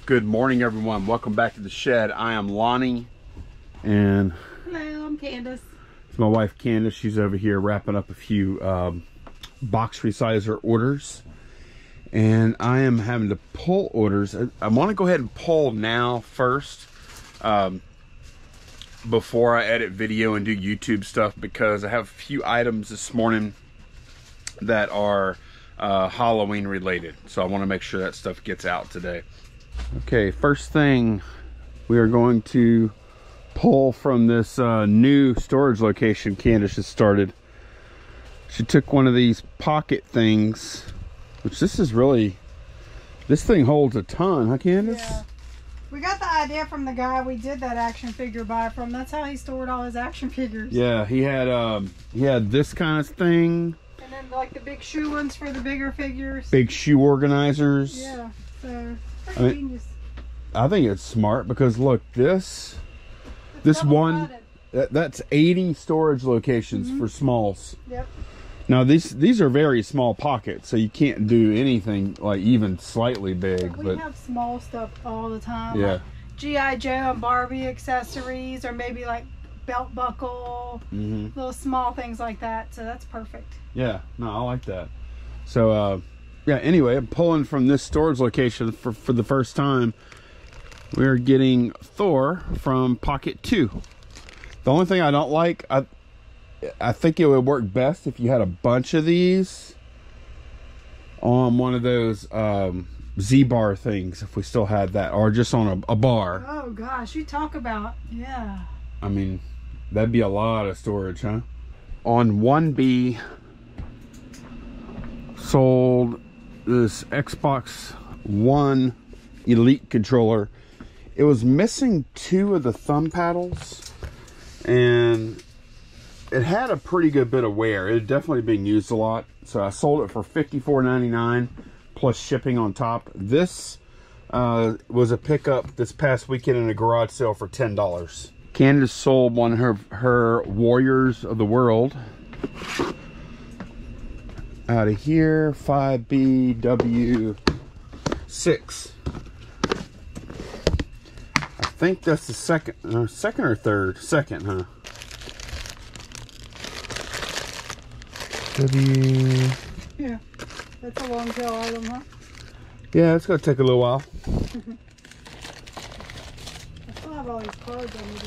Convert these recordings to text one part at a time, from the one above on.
Good morning, everyone. Welcome back to the shed. I am Lonnie, and hello, I'm Candace. It's my wife Candace. She's over here wrapping up a few box resizer orders, and I am having to pull orders. I want to go ahead and pull now first, before I edit video and do YouTube stuff, because I have a few items this morning that are Halloween related, so I want to make sure that stuff gets out today. Okay, first thing we are going to pull from this new storage location Candace has started. She took one of these pocket things, which this thing holds a ton, huh Candace? Yeah. We got the idea from the guy we did that action figure buy from. That's how he stored all his action figures. Yeah, he had this kind of thing. And then like the big shoe ones for the bigger figures. Big shoe organizers. Yeah, so genius. I think it's smart because look, this one, that's 80 storage locations for smalls. Yep. Now these are very small pockets, so you can't do anything like even slightly big. We have small stuff all the time. Yeah. Like G.I. Joe and Barbie accessories, or maybe like belt buckle, little small things like that. So that's perfect. Yeah, no, I like that. So yeah, anyway, I'm pulling from this storage location for the first time. We're getting Thor from Pocket 2. The only thing I don't like, I think it would work best if you had a bunch of these on one of those Z-bar things, if we still had that, or just on a bar. Oh gosh, you talk about, yeah. I mean, that'd be a lot of storage, huh? On 1B, sold this Xbox One Elite controller. It was missing 2 of the thumb paddles, and it had a pretty good bit of wear. It had definitely been used a lot, so I sold it for $54.99 plus shipping on top. This was a pickup this past weekend in a garage sale for $10. Candace sold one of her Warriors of the World out of here, 5BW6. I think that's the second or third? Second, huh? Yeah, that's a long tail item, huh? Yeah, it's gonna take a little while. I still have all these cards on the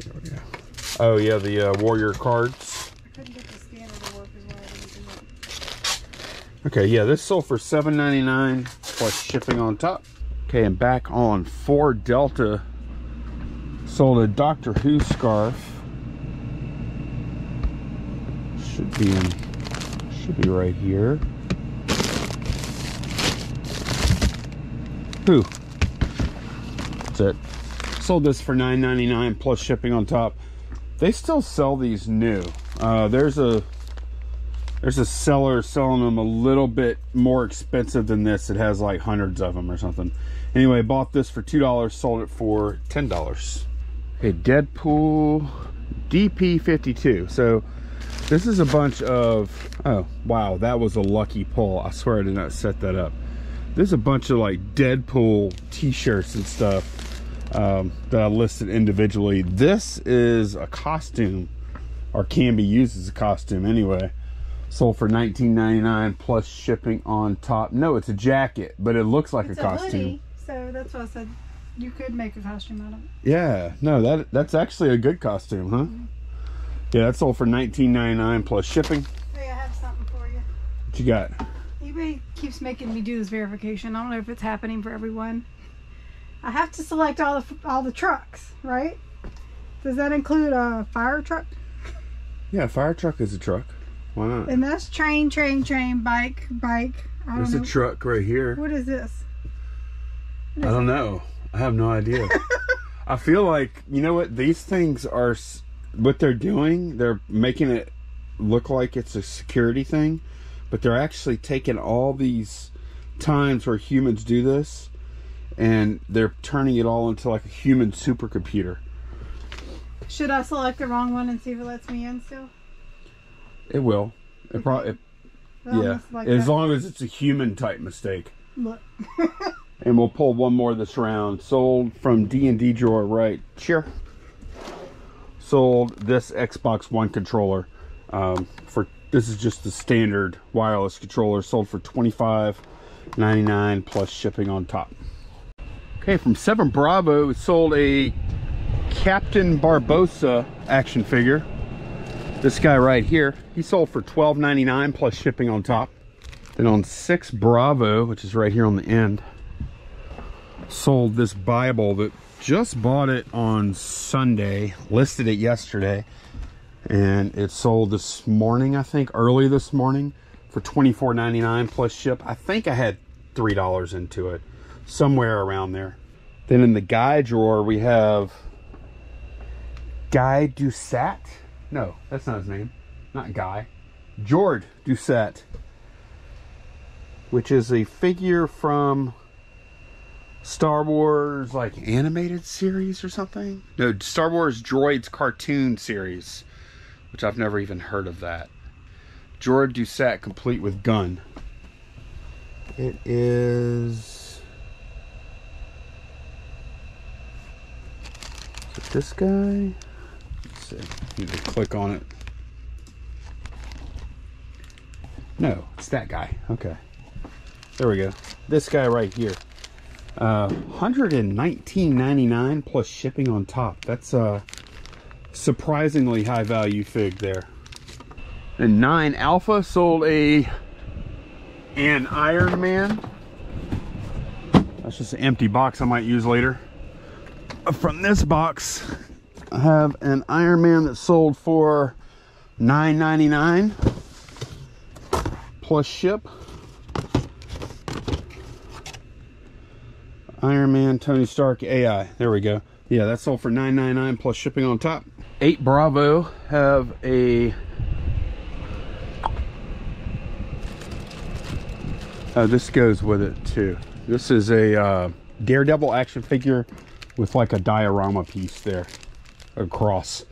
door. Oh yeah, the Warrior cards. I couldn't get the scanner to work as well. I didn't do it. Okay, yeah, this sold for $7.99 plus shipping on top. Okay, and back on 4 Delta, sold a Doctor Who scarf. Should be right here. Who? That's it. Sold this for $9.99 plus shipping on top. They still sell these new. There's a seller selling them a little bit more expensive than this. It has like hundreds of them or something. Anyway, bought this for $2, sold it for $10. Okay, Deadpool DP52. So this is a bunch of, oh wow, that was a lucky pull. I swear I did not set that up. There's a bunch of like Deadpool t-shirts and stuff that I listed individually. This is a costume, or can be used as a costume anyway. Sold for $19.99 plus shipping on top. No, it's a jacket, but it looks like a costume. Hoodie, so that's why I said you could make a costume out of it. Yeah, no, that's actually a good costume, huh? Yeah, that sold for $19.99 plus shipping. Hey, I have something for you. What you got? eBay keeps making me do this verification. I don't know if it's happening for everyone. I have to select all the trucks, right? Does that include a fire truck? Yeah, a fire truck is a truck. Why not? And that's train, bike. There's a truck right here. What is this? I don't know. I have no idea. I feel like, you know what? These things are, what they're doing, they're making it look like it's a security thing, but they're actually taking all these times where humans do this and they're turning it all into like a human supercomputer. Should I select the wrong one and see if it lets me in still? It will. Yeah. As long as it's a human type mistake. Look. And we'll pull one more this round. Sold from D&D drawer right here. Sold this Xbox One controller. This is just the standard wireless controller. Sold for $25.99 plus shipping on top. Okay, from 7 Bravo, we sold a Captain Barbossa action figure. This guy right here, he sold for $12.99 plus shipping on top. Then on 6 Bravo, which is right here on the end, sold this Bible that just bought it on Sunday, listed it yesterday, and it sold this morning, I think, early this morning for $24.99 plus ship. I think I had $3 into it, somewhere around there. Then in the guy drawer, we have Guy Doucette. No, that's not his name. Not Guy. George Doucette, which is a figure from Star Wars, like, animated series or something. No, Star Wars Droids cartoon series, which I've never even heard of that. George Doucette, complete with gun. It is it this guy? Let's see. Need to click on it. No, it's that guy. Okay. There we go. This guy right here. $119.99 plus shipping on top. That's a surprisingly high value fig there. And 9 Alpha sold an Iron Man. That's just an empty box I might use later. From this box, I have an Iron Man that sold for $9.99 plus ship. Iron Man Tony Stark AI. There we go. Yeah, that sold for $9.99 plus shipping on top. 8 Bravo have a this goes with it too. This is a Daredevil action figure with like a diorama piece there across.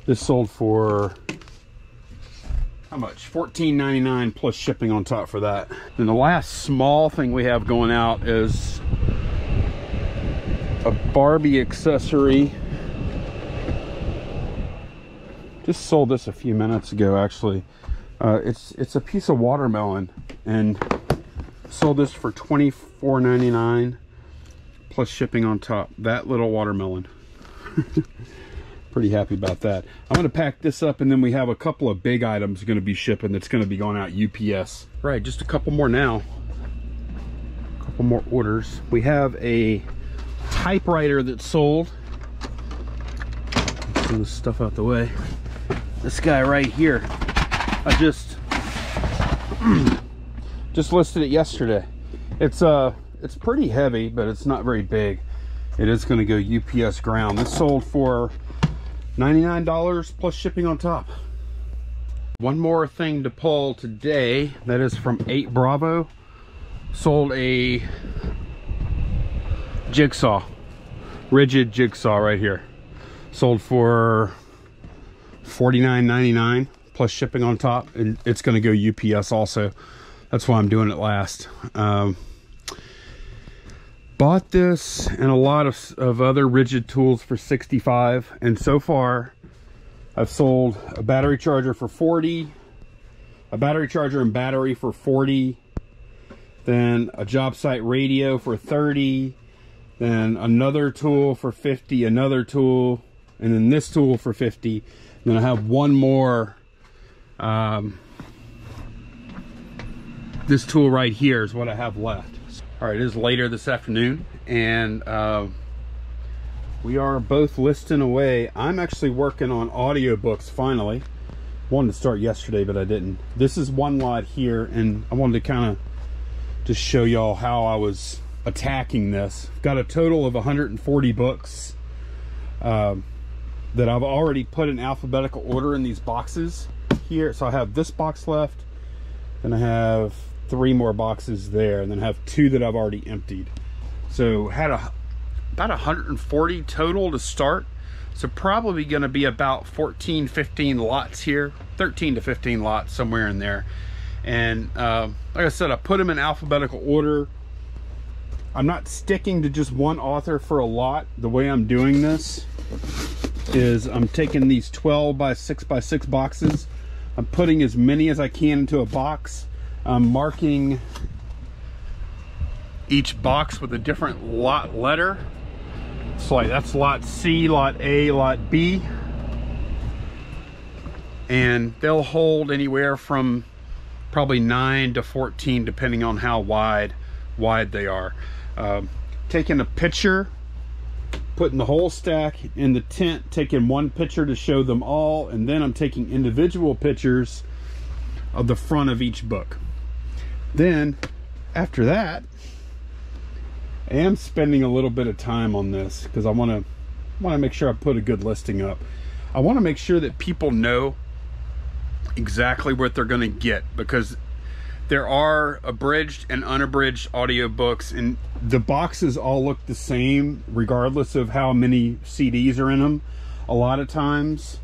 This sold for how much? $14.99 plus shipping on top for that. And the last small thing we have going out is a Barbie Accessory. Just sold this a few minutes ago, actually. It's a piece of watermelon, and sold this for $24.99 plus shipping on top. That little watermelon. Pretty happy about that. I'm going to pack this up, and then we have a couple of big items going to be shipping that's going to be going out UPS. Right, just a couple more now. A couple more orders. We have a typewriter that sold. Some of this stuff out the way. This guy right here, I just listed it yesterday. It's pretty heavy, but it's not very big. It is going to go UPS ground. This sold for $99 plus shipping on top. One more thing to pull today, that is from 8 Bravo. Sold a jigsaw, rigid jigsaw right here. Sold for $49.99 plus shipping on top, and it's going to go UPS also. That's why I'm doing it last. Bought this and a lot of other rigid tools for $65, and so far I've sold a battery charger for $40, a battery charger and battery for $40, then a job site radio for $30, then another tool for $50, another tool, and then this tool for $50. And then I have one more. This tool right here is what I have left. All right, it is later this afternoon, and we are both listing away. I'm actually working on audiobooks finally. Wanted to start yesterday, but I didn't. This is one lot here, and I wanted to kind of just show y'all how I was attacking this. Got a total of 140 books that I've already put in alphabetical order in these boxes here. So I have this box left, then I have 3 more boxes there, and then I have 2 that I've already emptied. So had about 140 total to start. So probably going to be about 14-15 lots here, 13 to 15 lots, somewhere in there. And like I said, I put them in alphabetical order. I'm not sticking to just one author for a lot. The way I'm doing this is I'm taking these 12 by 6 by 6 boxes. I'm putting as many as I can into a box. I'm marking each box with a different lot letter. So like that's lot C, lot A, lot B. And they'll hold anywhere from probably 9 to 14 depending on how wide they are. Taking a picture, putting the whole stack in the tent, taking one picture to show them all, and then I'm taking individual pictures of the front of each book. Then after that, I am spending a little bit of time on this because I want to make sure I put a good listing up. I want to make sure that people know exactly what they're going to get, because there are abridged and unabridged audiobooks, and the boxes all look the same regardless of how many CDs are in them. A lot of times,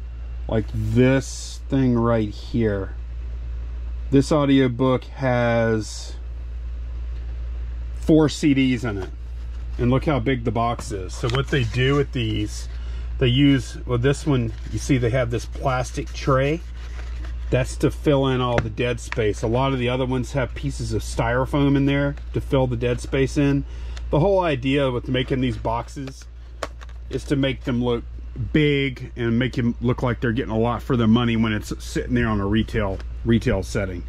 like this thing right here, this audiobook has 4 CDs in it, and look how big the box is. So what they do with these, they use, well, this one, you see they have this plastic tray. That's to fill in all the dead space. A lot of the other ones have pieces of styrofoam in there to fill the dead space in. The whole idea with making these boxes is to make them look big and make them look like they're getting a lot for their money when it's sitting there on a retail setting.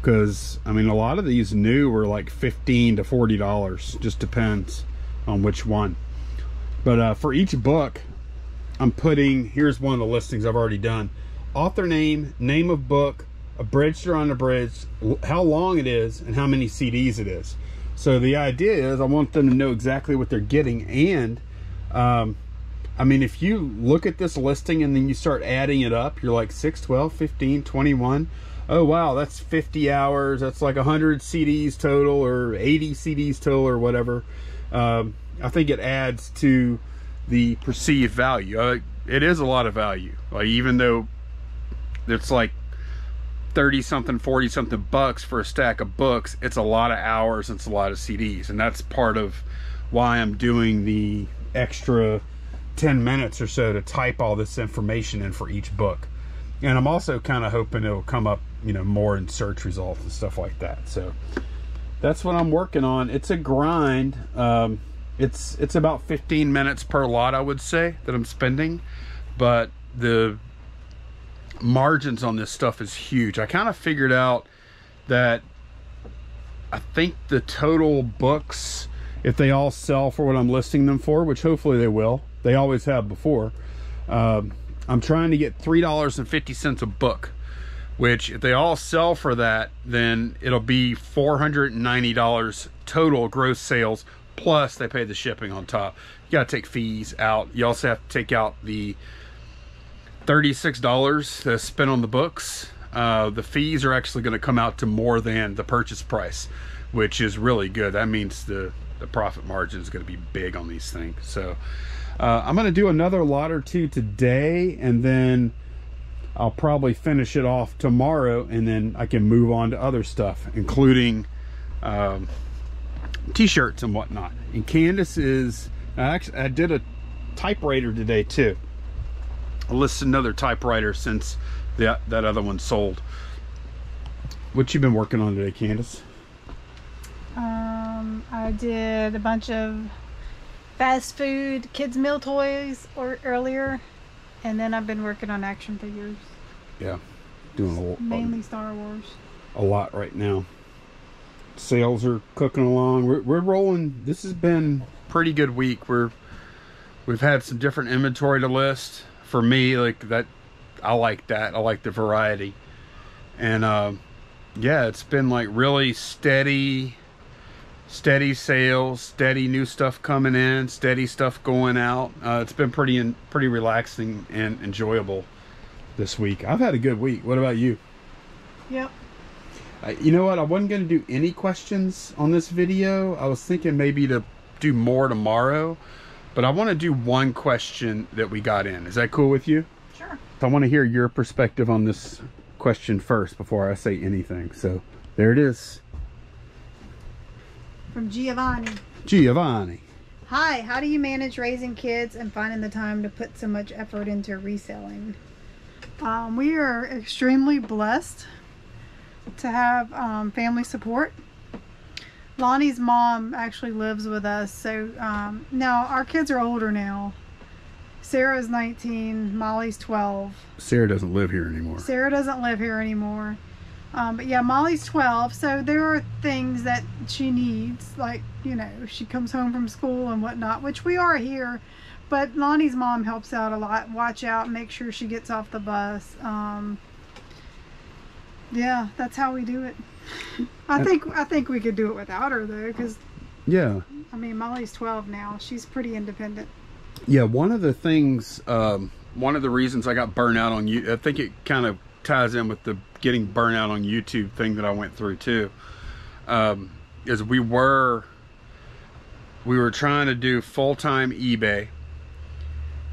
Because I mean, a lot of these new were like $15 to $40, just depends on which one. But for each book, I'm putting, here's one of the listings I've already done: author name, name of book, abridged or unabridged, how long it is, and how many CDs it is. So the idea is I want them to know exactly what they're getting. And I mean, if you look at this listing and then you start adding it up, you're like 6, 12, 15, 21. Oh wow, that's 50 hours. That's like 100 CDs total, or 80 CDs total, or whatever. I think it adds to the perceived value. It is a lot of value. Like, even though it's like 30 something, 40 something bucks for a stack of books, it's a lot of hours, and it's a lot of CDs. And that's part of why I'm doing the extra 10 minutes or so to type all this information in for each book. And I'm also kind of hoping it'll come up, you know, more in search results and stuff like that. So that's what I'm working on. It's a grind. It's about 15 minutes per lot, I would say, that I'm spending, but the margins on this stuff is huge. I kind of figured out that I think the total books, if they all sell for what I'm listing them for, which hopefully they will, they always have before, I'm trying to get $3.50 a book, which if they all sell for that, then it'll be $490 total gross sales, plus they pay the shipping on top. You got to take fees out. You also have to take out the $36 to spend on the books. The fees are actually going to come out to more than the purchase price, which is really good. That means the profit margin is going to be big on these things. So I'm going to do another lot or two today, and then I'll probably finish it off tomorrow, and then I can move on to other stuff, including t-shirts and whatnot. And Candace is, I did a typewriter today too. I listed another typewriter since that other one sold. What you been working on today, Candace? I did a bunch of fast food kids meal toys earlier, and then I've been working on action figures. Yeah, doing mainly Star Wars. A lot right now. Sales are cooking along. We're rolling. This has been a pretty good week. We've had some different inventory to list. For me, like that, I like that. I like the variety. And yeah, it's been like really steady sales, steady new stuff coming in, steady stuff going out. It's been pretty relaxing and enjoyable this week. I've had a good week. What about you? Yep. You know what? I wasn't going to do any questions on this video. I was thinking maybe to do more tomorrow, but I want to do one question that we got in. Is that cool with you? Sure. I want to hear your perspective on this question first before I say anything. So there it is. From Giovanni. Giovanni. Hi, how do you manage raising kids and finding the time to put so much effort into reselling? We are extremely blessed to have family support. Lonnie's mom actually lives with us, so now our kids are older now. Sarah's 19, Molly's 12. Sarah doesn't live here anymore. Sarah doesn't live here anymore. But yeah, Molly's 12, so there are things that she needs, like, you know, she comes home from school and whatnot, which we are here, but Lonnie's mom helps out a lot, watch out, make sure she gets off the bus. Yeah, that's how we do it. I think we could do it without her, though, because, yeah, I mean, Molly's 12 now. She's pretty independent. Yeah, one of the things, one of the reasons I got burnt out on you, I think it kind of ties in with the getting burnt out on YouTube thing that I went through too, is we were trying to do full-time eBay,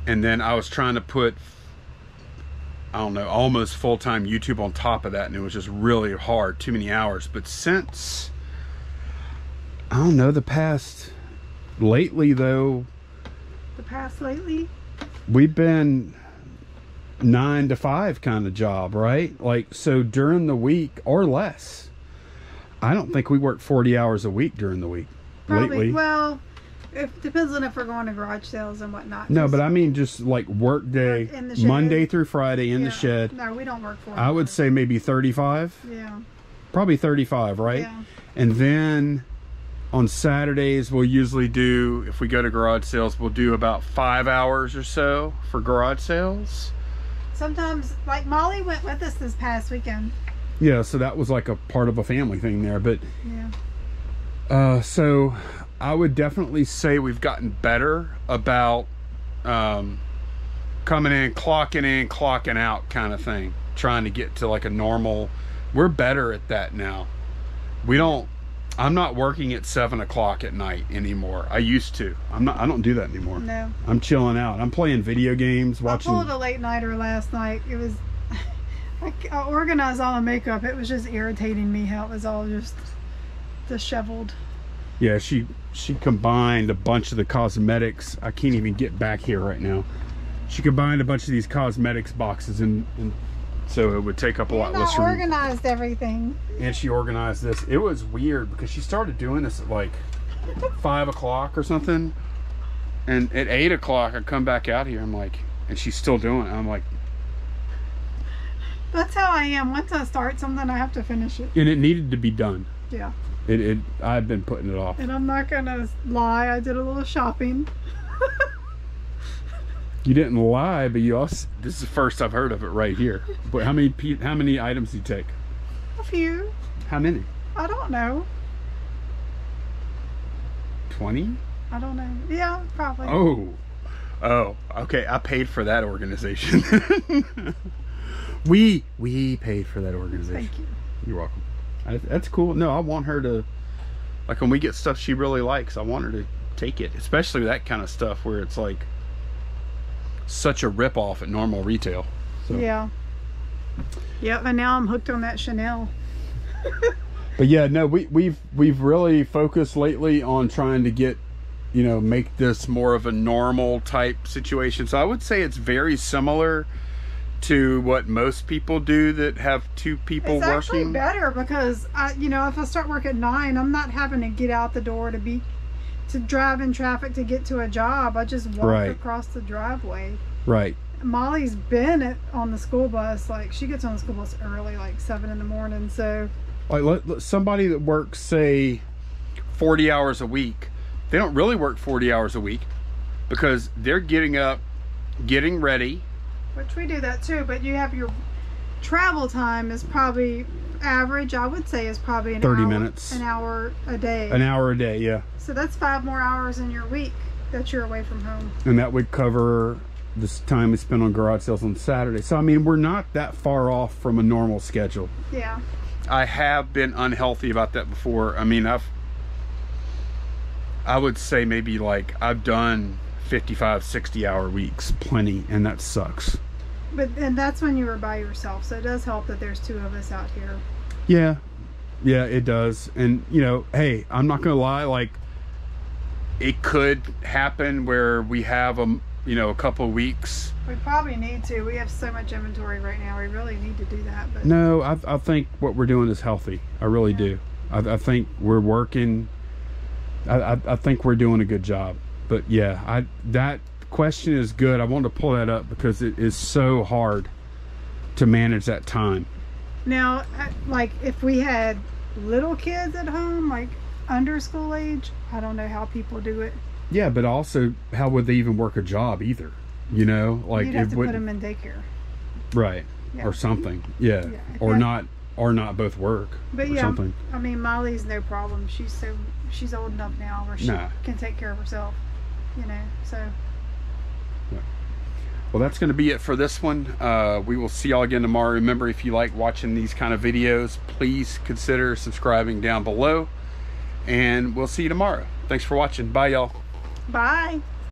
and then I was trying to put, I don't know, almost full-time YouTube on top of that, and it was just really hard, too many hours. But since, I don't know, lately though, we've been 9 to 5 kind of job, right? Like, so during the week or less, I don't think we work 40 hours a week during the week. Probably, lately. well, it depends on if we're going to garage sales and whatnot. No, but I mean just like work day, Monday through Friday in the shed. No, we don't work 40 I would say maybe 35. Yeah. Probably 35, right? Yeah. And then on Saturdays, we'll usually do, if we go to garage sales, we'll do about 5 hours or so for garage sales. Sometimes, like Molly went with us this past weekend. Yeah, so that was like a part of a family thing there. But yeah. So I would definitely say we've gotten better about coming in, clocking out kind of thing. Trying to get to like a normal, we're better at that now. I'm not working at 7 o'clock at night anymore. I used to. I don't do that anymore. No. I'm chilling out. I'm playing video games, watching. I pulled a late nighter last night. It was, I organized all the makeup. It was just irritating me how it was all just disheveled. Yeah, she combined a bunch of the cosmetics. I can't even get back here right now. She combined a bunch of these cosmetics boxes and so it would take up a lot less room. Organized everything. And she organized this. It was weird because she started doing this at like 5 o'clock or something. And at 8 o'clock, I come back out here. I'm like, and she's still doing it. I'm like, that's how I am. Once I start something, I have to finish it. And it needed to be done. Yeah. I've been putting it off. And I'm not gonna lie. I did a little shopping. You didn't lie, but you also, this is the first I've heard of it right here. But how many items do you take? A few. How many? I don't know. 20? I don't know. Yeah, probably. Oh, okay. I paid for that organization. we paid for that organization. Thank you. You're welcome. That's cool. No, I want her to, like, when we get stuff she really likes, I want her to take it, especially that kind of stuff where it's like such a rip-off at normal retail. So. Yeah. Yep, and now I'm hooked on that Chanel. But yeah, no, we've really focused lately on trying to get, you know, make this more of a normal type situation. So I would say it's very similar to what most people do that have 2 people working. It's actually better because you know, if I start work at 9, I'm not having to get out the door to drive in traffic to get to a job. I just walk across the driveway. Right. Molly's been on the school bus. Like, she gets on the school bus early, like 7 in the morning. So, like, somebody that works, say, 40 hours a week, they don't really work 40 hours a week because they're getting up, getting ready. Which we do that too, but you have your travel time is probably average, I would say, is probably 30 minutes. An hour a day. An hour a day, yeah. So that's 5 more hours in your week that you're away from home. And that would cover this time we spend on garage sales on Saturday. So I mean, we're not that far off from a normal schedule. Yeah. I have been unhealthy about that before. I mean, I would say maybe like I've done 55, 60 hour weeks, plenty, and that sucks. And that's when you were by yourself, so it does help that there's 2 of us out here. Yeah, it does. And you know, hey, I'm not gonna lie, like it could happen where we have a couple weeks. We probably need to. We have so much inventory right now. We really need to do that. But no, I think what we're doing is healthy. I really do. I think we're working. I think we're doing a good job. But yeah, that question is good. I wanted to pull that up because it is so hard to manage that time. Now, like if we had little kids at home, like under school age, I don't know how people do it. Yeah, but also, how would they even work a job either? You know, like you'd have to put them in daycare, right? Yeah. Or something. Yeah, Yeah. or not both work. But or yeah, something. I mean, Molly's no problem. She's old enough now where she can take care of herself. You know, so. Yeah. Well, that's going to be it for this one. We will see y'all again tomorrow. Remember, if you like watching these kind of videos, please consider subscribing down below. And we'll see you tomorrow. Thanks for watching. Bye, y'all. Bye.